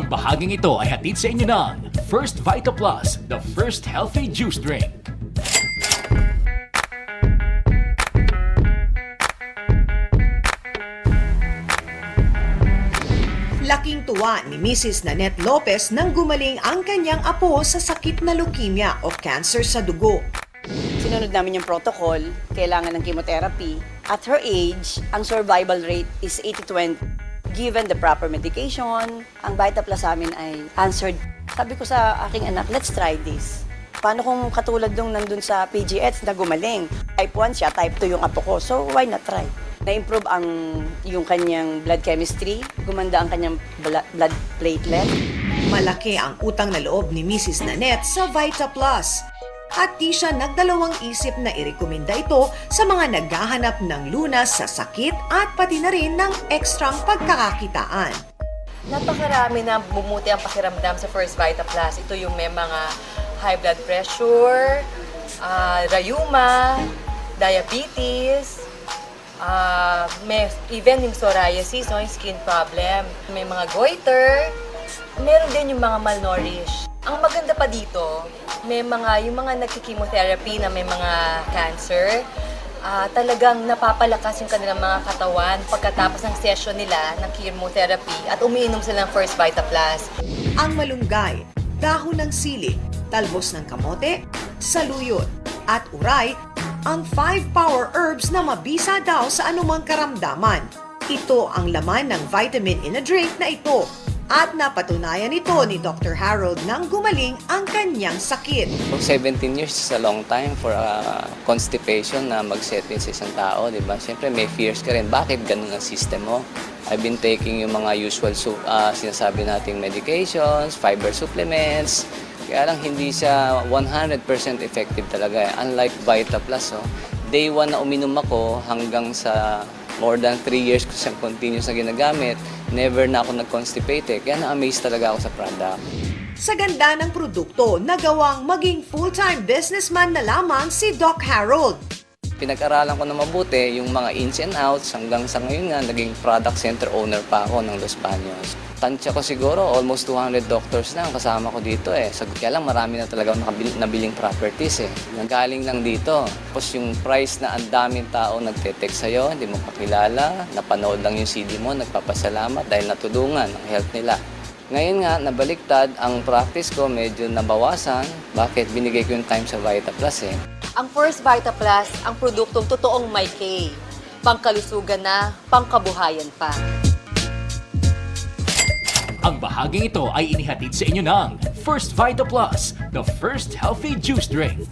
Ang bahaging ito ay hatid sa inyo ng First Vita Plus, the first healthy juice drink. Laking tuwa ni Mrs. Nanette Lopez nang gumaling ang kanyang apo sa sakit na leukemia o cancer sa dugo. Sinunod namin yung protocol, kailangan ng chemotherapy. At her age, ang survival rate is 80-20. Given the proper medication, ang Vita Plus sa amin ay answered. Sabi ko sa aking anak, let's try this. Paano kung katulad nung nandun sa PGH na gumaling? Type 1 siya, type 2 yung apo ko, so why not try? Na-improve yung kanyang blood chemistry, gumanda ang kanyang blood platelet. Malaki ang utang na loob ni Mrs. Nanette sa Vita Plus. At di siya nagdalawang isip na irekomenda ito sa mga naghahanap ng lunas sa sakit at pati na rin ng ekstrang pagkakakitaan. Napakarami na bumuti ang pakiramdam sa First Vita Plus. Ito yung may mga high blood pressure, rheuma, diabetes, may even yung psoriasis, no, yung skin problem, may mga goiter, meron din yung mga malnourished. Ang maganda pa dito, may yung mga nagki-chemotherapy na may mga cancer, talagang napapalakas yung kanilang mga katawan pagkatapos ng session nila ng chemotherapy at umiinom sila ng First Vita Plus. Ang malunggay, dahon ng sili, talbos ng kamote, saluyot, at uray ang 5 power herbs na mabisa daw sa anumang karamdaman. Ito ang laman ng vitamin in a drink na ito. At napatunayan ito ni Dr. Harold nang gumaling ang kanyang sakit. 17 years is a long time for constipation na mag-set in sa isang tao, di ba? Siyempre may fears ka rin. Bakit ganun ang system mo? I've been taking yung mga usual sinasabi nating medications, fiber supplements. Kaya lang hindi siya 100% effective talaga. Unlike Vita Plus, day 1 na uminom ako hanggang sa more than 3 years ko siyang continuous na ginagamit, never na ako nag-constipate. Kaya na-amaze talaga ako sa product. Sa ganda ng produkto, nagawang maging full-time businessman na lamang si Doc Harold. Pinag-aralan ko na mabuti yung mga ins and outs hanggang sa ngayon nga, naging product center owner pa ako ng Los Baños. Tansya ko siguro, almost 200 doctors na ang kasama ko dito eh. Kaya lang marami na talaga nabiling properties eh. Nanggaling lang dito. Tapos yung price na ang daming tao nagte-text sa'yo, hindi mo pakilala, napanood lang yung CD mo, nagpapasalamat dahil natulungan ang health nila. Ngayon nga, nabaliktad, ang practice ko medyo nabawasan. Bakit? Binigay ko yung time sa Vita Plus eh. Ang First Vita Plus, ang produktong totoong may K. Pangkalusugan na, pangkabuhayan pa. Ang bahaging ito ay inihatid sa inyo ng First Vita Plus, the first healthy juice drink.